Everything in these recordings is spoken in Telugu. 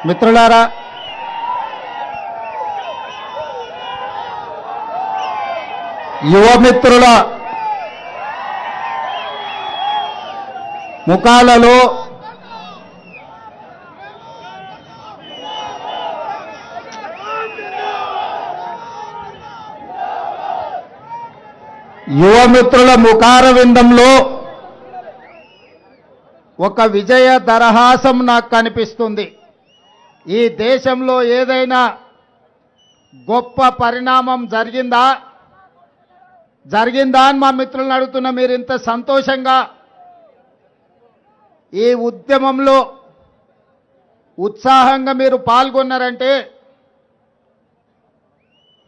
మిత్రులారా, యువమిత్రుల ముఖాలలో ముఖార విందంలో ఒక విజయ దరహాసం నాకు కనిపిస్తుంది. ఈ దేశంలో ఏదైనా గొప్ప పరిణామం జరిగిందా అని మా మిత్రులను అడుగుతున్నా. మీరు ఇంత సంతోషంగా ఈ ఉద్యమంలో ఉత్సాహంగా మీరు పాల్గొన్నారంటే,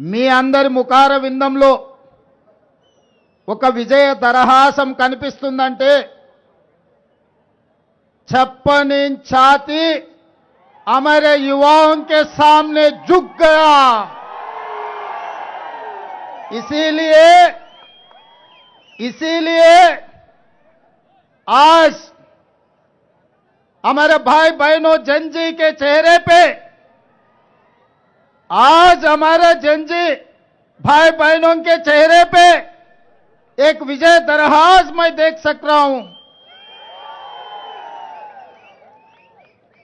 మీ అందరి ముఖార విందంలో ఒక విజయ దరహాసం కనిపిస్తుందంటే, छप्पन इंच छाती हमारे युवाओं के सामने झुक गया। इसीलिए आज हमारे भाई बहनों जनजी के चेहरे पे, आज हमारे जनजी भाई बहनों के चेहरे पे एक विजय दरहास मैं देख सक रहा हूं।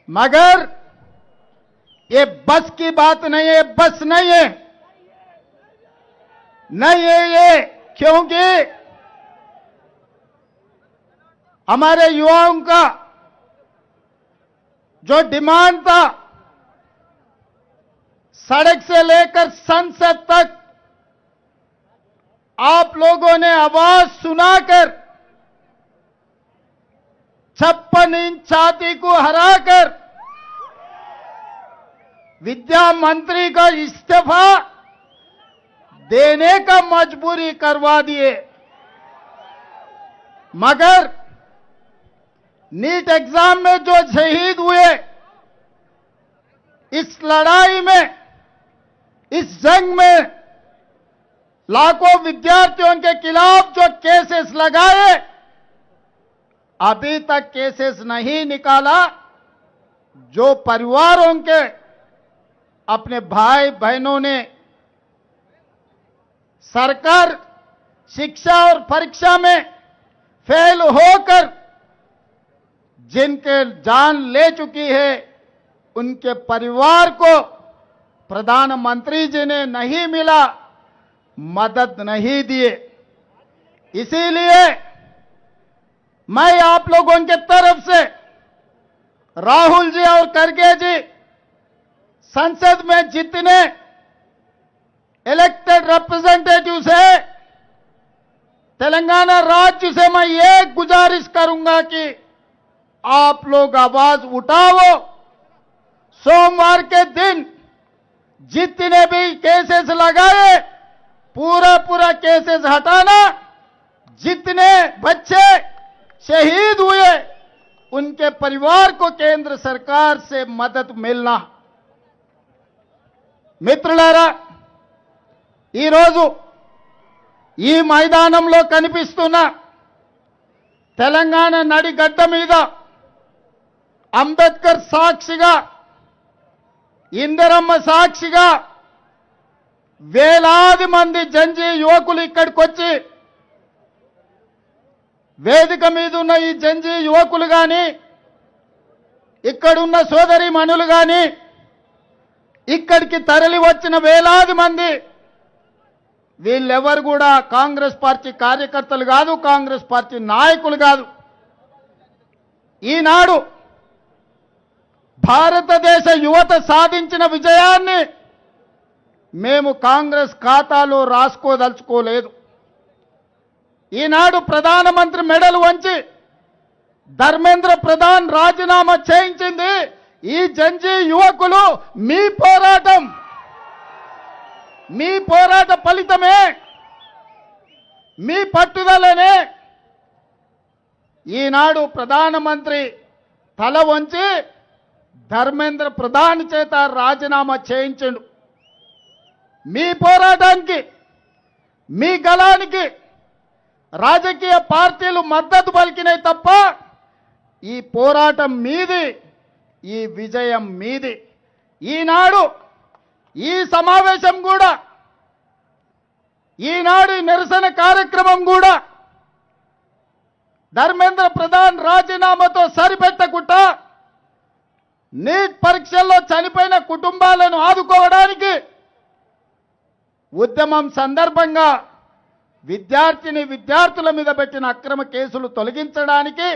मगर ये बस की बात नहीं है, बस नहीं है, नहीं है ये, क्योंकि हमारे युवाओं का जो डिमांड था, सड़क से लेकर संसद तक आप लोगों ने आवाज सुनाकर 56 इंच छाती को हराकर विद्या मंत्री का इस्तीफा देने का मजबूरी करवा दिए। मगर नीट एग्जाम में जो शहीद हुए, इस लड़ाई में, इस जंग में लाखों विद्यार्थियों के खिलाफ जो केसेस लगाए, अभी तक केसेस नहीं निकाला। जो परिवारों के अपने भाई बहनों ने सरकार शिक्षा और परीक्षा में फेल होकर जिनके जान ले चुकी है, उनके परिवार को प्रधानमंत्री जी ने नहीं मिला, मदद नहीं दिए। इसीलिए मैं आप लोगों के तरफ से राहुल जी और खड़गे जी, संसद में जितने इलेक्टेड रिप्रेजेंटेटिव्स है, तेलंगाना राज्य से मैं ये गुजारिश करूंगा कि आप लोग आवाज उठाओ। सोमवार के दिन जितने भी केसेस लगाए, पूरा केसेस हटाना। जितने बच्चे शहीद हुए, उनके परिवार को केंद्र सरकार से मदद मिलना। మిత్రులారా, ఈరోజు ఈ మైదానంలో కనిపిస్తున్న తెలంగాణ నడిగడ్డ మీద అంబేద్కర్ సాక్షిగా, ఇందిరమ్మ సాక్షిగా వేలాది మంది జంజీ యువకులు ఇక్కడికి వచ్చి, వేదిక మీద ఉన్న ఈ జంజీ యువకులు కానీ, ఇక్కడున్న సోదరి మనులు కానీ, ఇక్కడికి తరలి వచ్చిన వేలాది మంది, వీళ్ళెవరు కూడా కాంగ్రెస్ పార్టీ కార్యకర్తలు కాదు, కాంగ్రెస్ పార్టీ నాయకులు కాదు. ఈనాడు భారతదేశ యువత సాధించిన విజయాన్ని మేము కాంగ్రెస్ ఖాతాలో రాసుకోదలుచుకోలేదు. ఈనాడు ప్రధానమంత్రి మెడలు వంచి ధర్మేంద్ర ప్రధాన్ రాజీనామా చేయించింది ఈ జంజీ యువకులు. మీ పోరాట ఫలితమే, మీ పట్టుదలనే ఈనాడు ప్రధానమంత్రి తల వంచి ధర్మేంద్ర ప్రధాన్ చేత రాజీనామా చేయించండు. మీ పోరాటానికి, మీ గళానికి రాజకీయ పార్టీలు మద్దతు పలికినాయి తప్ప, ఈ పోరాటం మీది, ఈ విజయం మీది. ఈనాడు ఈ సమావేశం కూడా, ఈనాడు ఈ నిరసన కార్యక్రమం కూడా ధర్మేంద్ర ప్రధాన్ రాజీనామాతో సరిపెట్టకుండా నీట్ పరీక్షల్లో చనిపోయిన కుటుంబాలను ఆదుకోవడానికి ఉద్యమం సందర్భంగా విద్యార్థుల మీద పెట్టిన అక్రమ కేసులు తొలగించడానికి,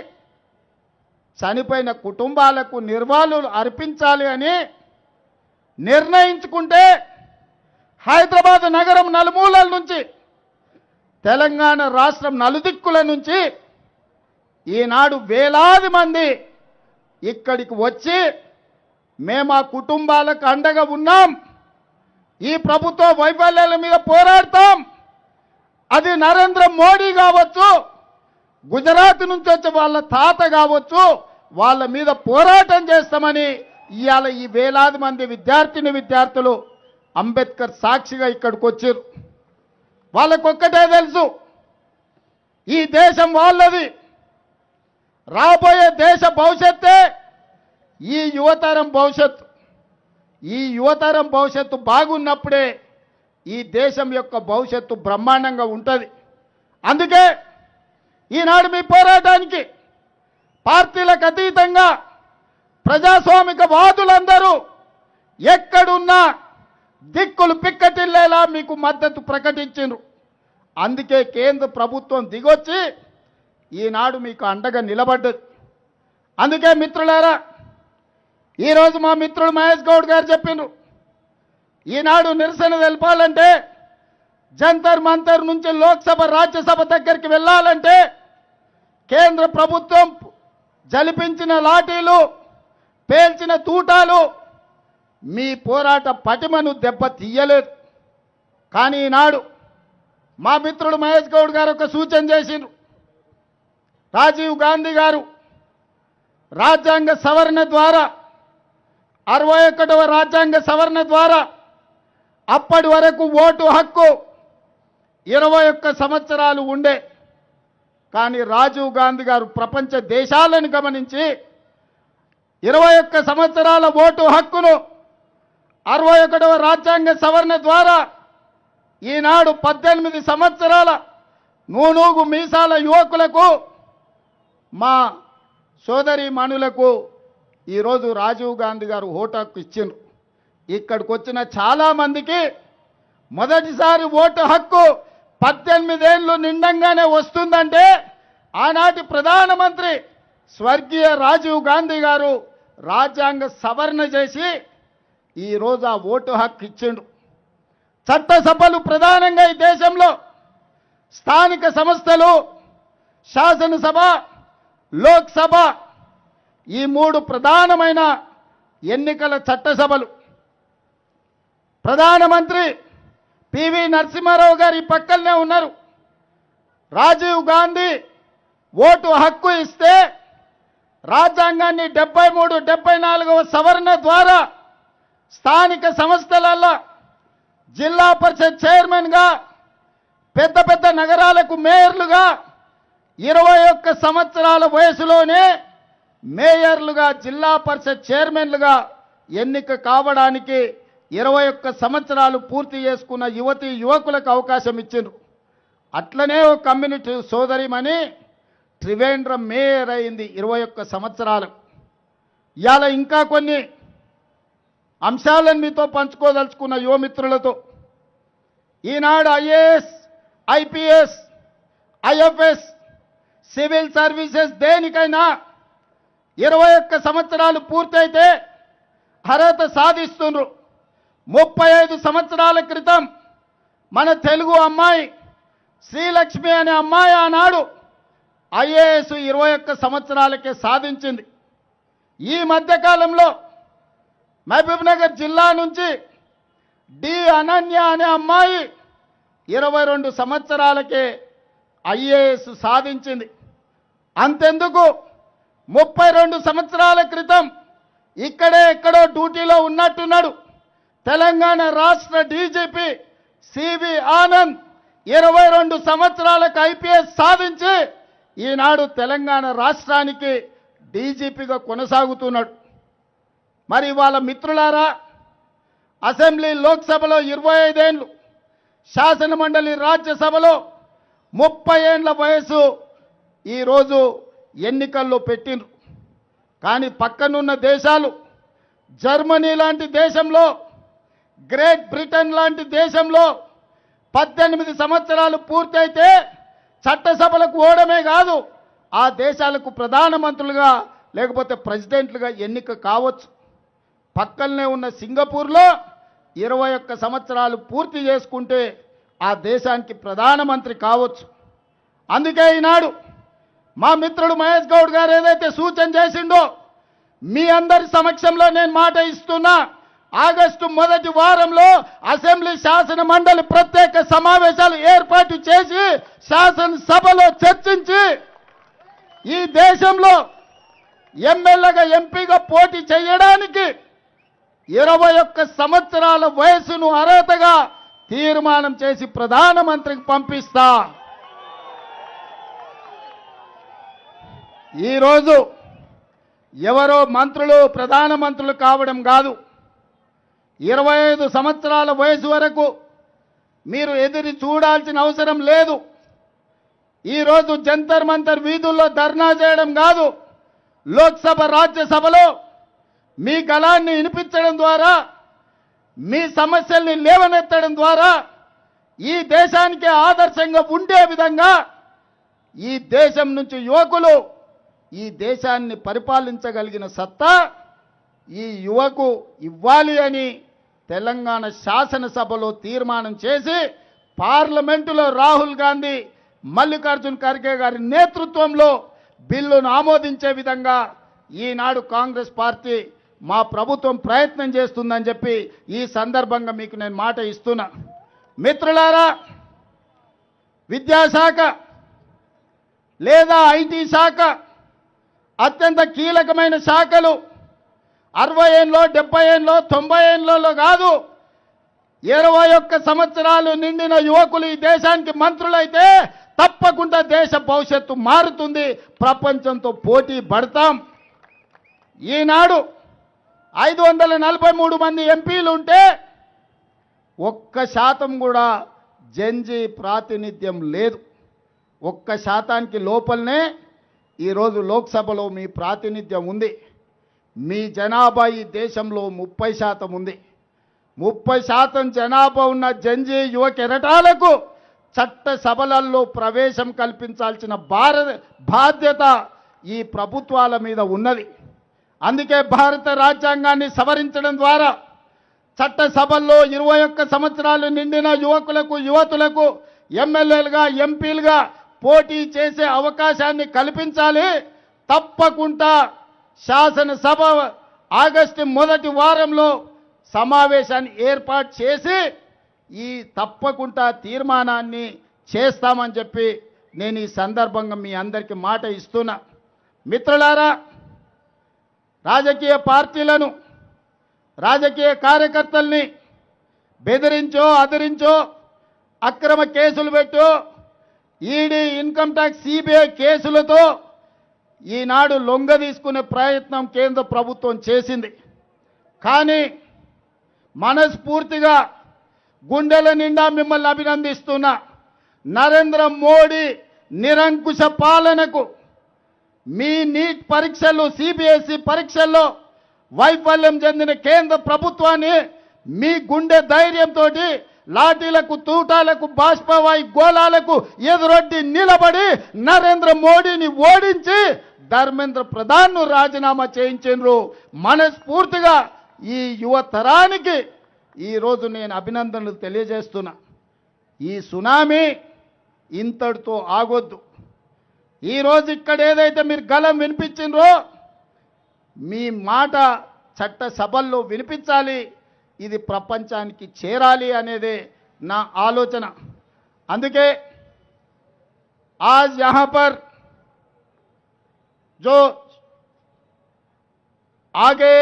చనిపోయిన కుటుంబాలకు నిర్వాళులు అర్పించాలి అని నిర్ణయించుకుంటే హైదరాబాద్ నగరం నలుమూలల నుంచి, తెలంగాణ రాష్ట్రం నలుదిక్కుల నుంచి ఈనాడు వేలాది మంది ఇక్కడికి వచ్చి మేము ఆ కుటుంబాలకు అండగా ఉన్నాం, ఈ ప్రభుత్వ వైఫల్యాల మీద పోరాడతాం, అది నరేంద్ర మోడీ కావచ్చు, గుజరాత్ నుంచి వచ్చే వాళ్ళ తాత కావచ్చు, వాళ్ళ మీద పోరాటం చేస్తామని ఇవాళ ఈ వేలాది మంది విద్యార్థులు అంబేద్కర్ సాక్షిగా ఇక్కడికి వచ్చారు. వాళ్ళకొక్కటే తెలుసు, ఈ దేశం వాళ్ళది, రాబోయే దేశ భవిష్యత్తే ఈ యువతరం భవిష్యత్తు. ఈ యువతరం భవిష్యత్తు బాగున్నప్పుడే ఈ దేశం యొక్క భవిష్యత్తు బ్రహ్మాండంగా ఉంటుంది. అందుకే ఈనాడు మీ పోరాటానికి పార్టీలకు అతీతంగా ప్రజాస్వామిక వాదులందరూ ఎక్కడున్నా దిక్కులు పిక్కటిల్లేలా మీకు మద్దతు ప్రకటించారు. అందుకే కేంద్ర ప్రభుత్వం దిగొచ్చి ఈనాడు మీకు అండగా నిలబడ్డది. అందుకే మిత్రులారా, ఈరోజు మా మిత్రుడు మహేష్ గౌడ్ గారు చెప్పిండ్రు, ఈనాడు నిరసన తెలపాలంటే జంతర్ మంతర్ నుంచి లోక్సభ రాజ్యసభ దగ్గరికి వెళ్ళాలంటే కేంద్ర ప్రభుత్వం జలిపించిన లాఠీలు, పేల్చిన తూటాలు మీ పోరాట పటిమను దెబ్బ తీయలేదు. కానీ ఈనాడు మా మిత్రుడు మహేష్ గౌడ్ గారు ఒక సూచన చేసిండ్రు. రాజీవ్ గాంధీ గారు రాజ్యాంగ సవరణ ద్వారా, 61వ రాజ్యాంగ సవరణ ద్వారా అప్పటి వరకు ఓటు హక్కు 21 సంవత్సరాలు ఉండే. కానీ రాజీవ్ గాంధీ గారు ప్రపంచ దేశాలను గమనించి 21 సంవత్సరాల ఓటు హక్కును 61వ రాజ్యాంగ సవరణ ద్వారా ఈనాడు 18 సంవత్సరాల నూనూగు మీసాల యువకులకు, మా సోదరి మణులకు ఈరోజు రాజీవ్ గాంధీ గారు ఓటు హక్కు ఇచ్చిండ్రు. ఇక్కడికి వచ్చిన చాలామందికి మొదటిసారి ఓటు హక్కు 18 ఏళ్ళు నిండంగానే వస్తుందంటే ఆనాటి ప్రధానమంత్రి స్వర్గీయ రాజీవ్ గాంధీ గారు రాజ్యాంగ సవరణ చేసి ఈరోజు ఆ ఓటు హక్కు ఇచ్చిండు. చట్టసభలు ప్రధానంగా ఈ దేశంలో స్థానిక సంస్థలు, శాసనసభ, లోక్సభ, ఈ 3 ప్రధానమైన ఎన్నికల చట్టసభలు. ప్రధానమంత్రి పివి నరసింహారావు గారు ఈ పక్కనే ఉన్నారు. రాజీవ్ గాంధీ ఓటు హక్కు ఇస్తే రాజ్యాంగాన్ని 73, 74వ సవరణ ద్వారా స్థానిక సంస్థలలో జిల్లా పరిషత్ చైర్మన్గా, పెద్ద పెద్ద నగరాలకు మేయర్లుగా 21 సంవత్సరాల వయసులోనే మేయర్లుగా, జిల్లా పరిషత్ చైర్మన్లుగా ఎన్నిక కావడానికి 21 సంవత్సరాలు పూర్తి చేసుకున్న యువతీ యువకులకు అవకాశం ఇచ్చిండ్రు. అట్లనే ఒక కమ్యూనిటీ సోదరిమని త్రివేంద్రం మేయర్ అయింది 21 సంవత్సరాలు. ఇవాళ ఇంకా కొన్ని అంశాలను మీతో పంచుకోదలుచుకున్న యువమిత్రులతో, ఈనాడు IAS, IPS, IFS, civil services దేనికైనా 21 సంవత్సరాలు పూర్తయితే అర్హత సాధిస్తున్నారు. 35 సంవత్సరాల క్రితం మన తెలుగు అమ్మాయి శ్రీలక్ష్మి అనే అమ్మాయి ఆనాడు ఐఏఎస్ 21 సంవత్సరాలకే సాధించింది. ఈ మధ్యకాలంలో మహబూబ్నగర్ జిల్లా నుంచి డి అనన్య అనే అమ్మాయి 22 సంవత్సరాలకే ఐఏఎస్ సాధించింది. అంతెందుకు 32 సంవత్సరాల క్రితం ఇక్కడే ఎక్కడో డ్యూటీలో ఉన్నట్టున్నాడు తెలంగాణ రాష్ట్ర డీజీపీ సివి ఆనంద్ 22 సంవత్సరాలకు ఐపీఎస్ సాధించి ఈనాడు తెలంగాణ రాష్ట్రానికి డీజీపీగా కొనసాగుతున్నాడు. మరి వాళ్ళ మిత్రులారా, అసెంబ్లీ లోక్సభలో 25 ఏళ్ళు, శాసన మండలి రాజ్యసభలో 30 ఏళ్ల వయసు ఈరోజు ఎన్నికల్లో పెట్టిండ్రు. కానీ పక్కనున్న దేశాలు, జర్మనీ లాంటి దేశంలో, గ్రేట్ బ్రిటన్ లాంటి దేశంలో 18 సంవత్సరాలు పూర్తయితే చట్టసభలకు ఓడమే కాదు, ఆ దేశాలకు ప్రధానమంత్రులుగా లేకపోతే ప్రెసిడెంట్లుగా ఎన్నిక కావచ్చు. పక్కనే ఉన్న సింగపూర్లో 21 సంవత్సరాలు పూర్తి చేసుకుంటే ఆ దేశానికి ప్రధానమంత్రి కావచ్చు. అందుకే ఈనాడు మా మిత్రుడు మహేష్ గౌడ్ గారు ఏదైతే సూచన చేసిండో మీ అందరి సమక్షంలో నేను మాట ఇస్తున్నా. ఆగస్టు మొదటి వారంలో అసెంబ్లీ శాసన మండలి ప్రత్యేక సమావేశాలు ఏర్పాటు చేసి శాసనసభలో చర్చించి ఈ దేశంలో ఎమ్మెల్యేగా ఎంపీగా పోటీ చేయడానికి 21 సంవత్సరాల వయసును అర్హతగా తీర్మానం చేసి ప్రధానమంత్రికి పంపిస్తా. ఈరోజు ఎవరో మంత్రులు ప్రధానమంత్రులు కావడం కాదు, 25 సంవత్సరాల వయసు వరకు మీరు ఎదురు చూడాల్సిన అవసరం లేదు. ఈరోజు జంతర్ మంతర్ వీధుల్లో ధర్నా చేయడం కాదు, లోక్సభ రాజ్యసభలో మీ గళాన్ని వినిపించడం ద్వారా, మీ సమస్యల్ని లేవనెత్తడం ద్వారా ఈ దేశానికి ఆదర్శంగా ఉండే విధంగా ఈ దేశం నుంచి యువకులు ఈ దేశాన్ని పరిపాలించగలిగిన సత్తా ఈ యువకు ఇవ్వాలి అని తెలంగాణ శాసనసభలో తీర్మానం చేసి పార్లమెంటులో రాహుల్ గాంధీ, మల్లికార్జున్ ఖర్గే గారి నేతృత్వంలో బిల్లును ఆమోదించే విధంగా ఈనాడు కాంగ్రెస్ పార్టీ, మా ప్రభుత్వం ప్రయత్నం చేస్తుందని చెప్పి ఈ సందర్భంగా మీకు నేను మాట ఇస్తున్నా. మిత్రులారా, విద్యాశాఖ లేదా ఐటీ శాఖ అత్యంత కీలకమైన శాఖలు 60 ఏళ్ళలో, 70 ఏళ్ళలో, 90 ఏళ్ళలో కాదు, 21 సంవత్సరాలు నిండిన యువకులు ఈ దేశానికి మంత్రులైతే తప్పకుండా దేశ భవిష్యత్తు మారుతుంది, ప్రపంచంతో పోటీ పడతాం. ఈనాడు 543 మంది ఎంపీలు ఉంటే 1% కూడా జెన్జీ ప్రాతినిధ్యం లేదు. 1% లోపలనే ఈరోజు లోక్సభలో మీ ప్రాతినిధ్యం ఉంది. మీ జనాభా ఈ దేశంలో 30% ఉంది. 30% జనాభా ఉన్న జెన్జీ యువ కెరటాలకు చట్టసభలలో ప్రవేశం కల్పించాల్సిన బాధ్యత ఈ ప్రభుత్వాల మీద ఉన్నది. అందుకే భారత రాజ్యాంగాన్ని సవరించడం ద్వారా చట్టసభల్లో 21 సంవత్సరాలు నిండిన యువకులకు, యువతులకు ఎమ్మెల్యేలుగా, ఎంపీలుగా పోటీ చేసే అవకాశాన్ని కల్పించాలి. తప్పకుండా శాసనసభ ఆగస్టు మొదటి వారంలో సమావేశాన్ని ఏర్పాటు చేసి ఈ తప్పకుండా తీర్మానాన్ని చేస్తామని చెప్పి నేను ఈ సందర్భంగా మీ అందరికీ మాట ఇస్తున్నా. మిత్రులారా, రాజకీయ పార్టీలను, రాజకీయ కార్యకర్తల్ని బెదిరించో, అదిరించో, అక్రమ కేసులు పెట్టో, ఈడీ, ఇన్కమ్ ట్యాక్స్, సిబిఐ కేసులతో ఈనాడు లొంగ తీసుకునే ప్రయత్నం కేంద్ర ప్రభుత్వం చేసింది. కానీ మనస్ఫూర్తిగా గుండెల నిండా మిమ్మల్ని అభినందిస్తున్నా. నరేంద్ర మోడీ నిరంకుశ పాలనకు, మీ నీట్ పరీక్షలు, సిబిఎస్ఈ పరీక్షల్లో వైఫల్యం చెందిన కేంద్ర ప్రభుత్వాన్ని మీ గుండె ధైర్యంతో లాఠీలకు, తూటాలకు, బాష్పవాయు గోళాలకు ఎదురొడ్డి నిలబడి నరేంద్ర మోడీని ఓడించి ధర్మేంద్ర ప్రధాన్ను రాజీనామా చేయించారు. మనస్ఫూర్తిగా ఈ యువ తరానికి ఈరోజు నేను అభినందనలు తెలియజేస్తున్నా. ఈ సునామీ ఇంతటితో ఆగొద్దు. ఈరోజు ఇక్కడ ఏదైతే మీరు గలం వినిపించిండ్రో మీ మాట చట్టసభల్లో వినిపించాలి, ఇది ప్రపంచానికి చేరాలి అనేదే నా ఆలోచన. అందుకే आज यहाँ पर जो आगे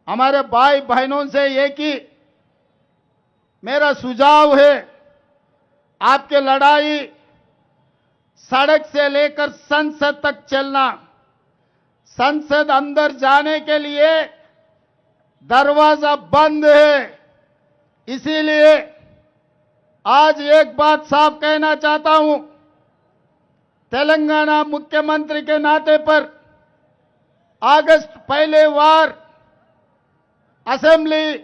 हमारे भाई बहनों से एक ही मेरा सुझाव है, आपके लड़ाई सड़क से लेकर संसद तक चलना, संसद अंदर जाने के लिए दरवाजा बंद है। इसीलिए आज एक बात साफ कहना चाहता हूं, तेलंगाना मुख्यमंत्री के नाते पर अगस्त पहले वार असेंबली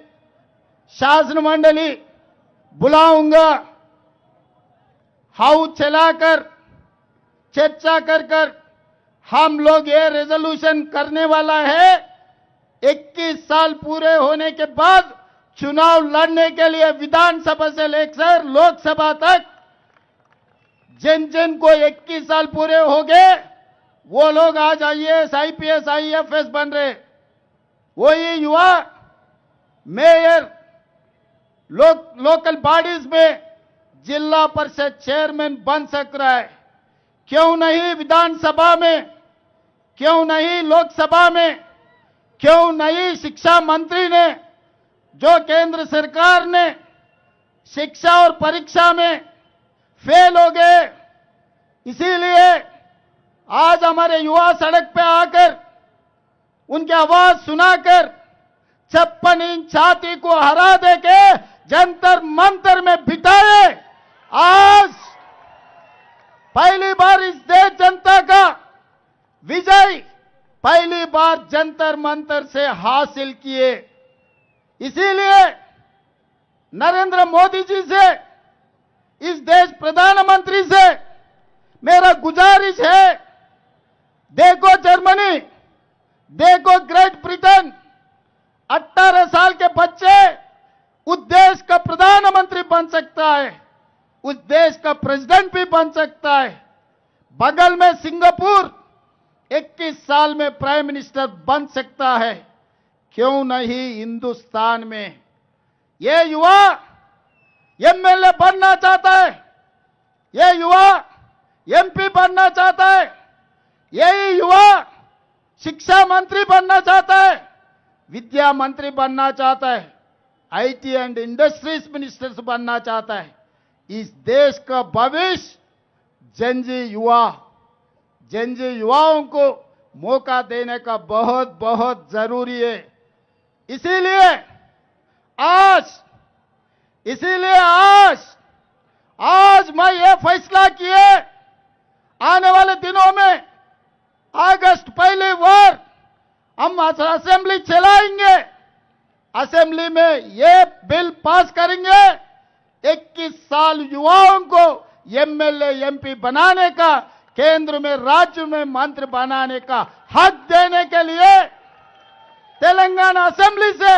शासन मंडली बुलाऊंगा। हाउस चलाकर चर्चा कर हम लोग ये रेजोल्यूशन करने वाला है, 21 साल पूरे होने के बाद चुनाव लड़ने के लिए विधानसभा से लेकर लोकसभा तक जिन जिन को 21 साल पूरे हो गए वो लोग आज IAS, IPS, IFS बन रहे। वही युवा मेयर, लोकल बॉडीज में जिला परिषद चेयरमैन बन सक रहा है। क्यों नहीं विधानसभा में, क्यों नहीं लोकसभा में, क्यों नहीं शिक्षा मंत्री ने, जो केंद्र सरकार ने शिक्षा और परीक्षा में फेल हो गए। इसीलिए आज हमारे युवा सड़क पे आकर उनकी आवाज सुनाकर 56 इंच छाती को हरा देके जंतर मंतर में बिठाए। आज पहली बार इस देश जनता का विजय पहली बार जंतर मंतर से हासिल किए। इसीलिए नरेंद्र मोदी जी से, इस देश प्रधानमंत्री से मेरा गुजारिश है, देखो जर्मनी, देखो ग्रेट ब्रिटेन, 18 साल के बच्चे उस देश का प्रधानमंत्री बन सकता है, उस देश का प्रेसिडेंट भी बन सकता है। बगल में सिंगापुर 21 साल में प्राइम मिनिस्टर बन सकता है। क्यों नहीं हिंदुस्तान में? ये युवा MLA बनना चाहता है, ये युवा MP बनना चाहता है, यही युवा शिक्षा मंत्री बनना चाहता है, विद्या मंत्री बनना चाहता है, IT एंड इंडस्ट्रीज मिनिस्टर्स बनना चाहता है। इस देश का भविष्य जनजी युवाओं को मौका देने का बहुत बहुत जरूरी है। इसीलिए आज मैं ये फैसला किए, आने वाले दिनों में अगस्त पहले वार हम असेंबली चलाएंगे, असेंबली में ये बिल पास करेंगे। 21 साल युवाओं को MLA MP बनाने का, केंद्र में राज्य में मंत्री बनाने का हक देने के लिए तेलंगाना असेंबली से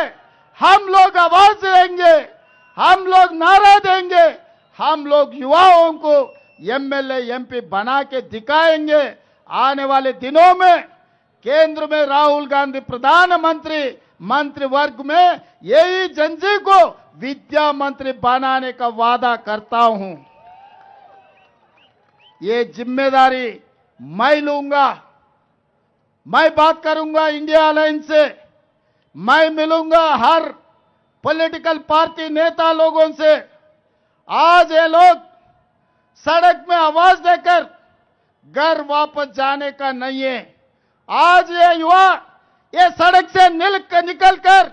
हम लोग आवाज देंगे, हम लोग नारा देंगे, हम लोग युवाओं को MLA MP बना के दिखाएंगे। आने वाले दिनों में केंद्र में राहुल गांधी प्रधानमंत्री, मंत्रिवर्ग में यही जनजी को विद्या मंत्री बनाने का वादा करता हूं। ये जिम्मेदारी मैं लूंगा। मैं बात करूंगा इंडिया अलायंस से, मैं मिलूंगा हर पॉलिटिकल पार्टी नेता लोगों से। आज ये लोग सड़क में आवाज देकर घर वापस जाने का नहीं है। आज ये युवा ये सड़क से निकलकर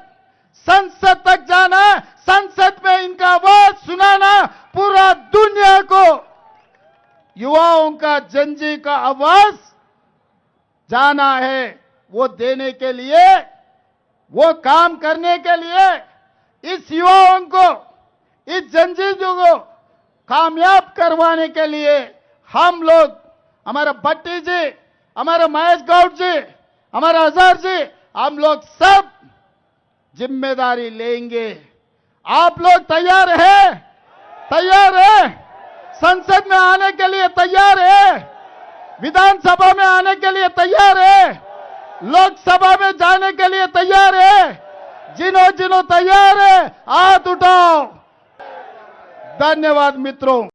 संसद तक जाना, संसद में इनका आवाज सुनाना, पूरा दुनिया को युवाओं का, जनजी का आवाज जाना है। वो देने के लिए, वो काम करने के लिए, इस युवाओं को, इस जनजीजों को कामयाब करवाने के लिए हम लोग, हमारा भट्टी जी, हमारा महेश गौड़ जी, हमारा अजहर जी, हम लोग सब जिम्मेदारी लेंगे। आप लोग तैयार हैं? तैयार है? संसद में आने के लिए तैयार है? विधानसभा में आने के लिए तैयार है? लोकसभा में जाने के लिए तैयार है? जिन्हों तैयार है हाथ उठाओ। धन्यवाद मित्रों।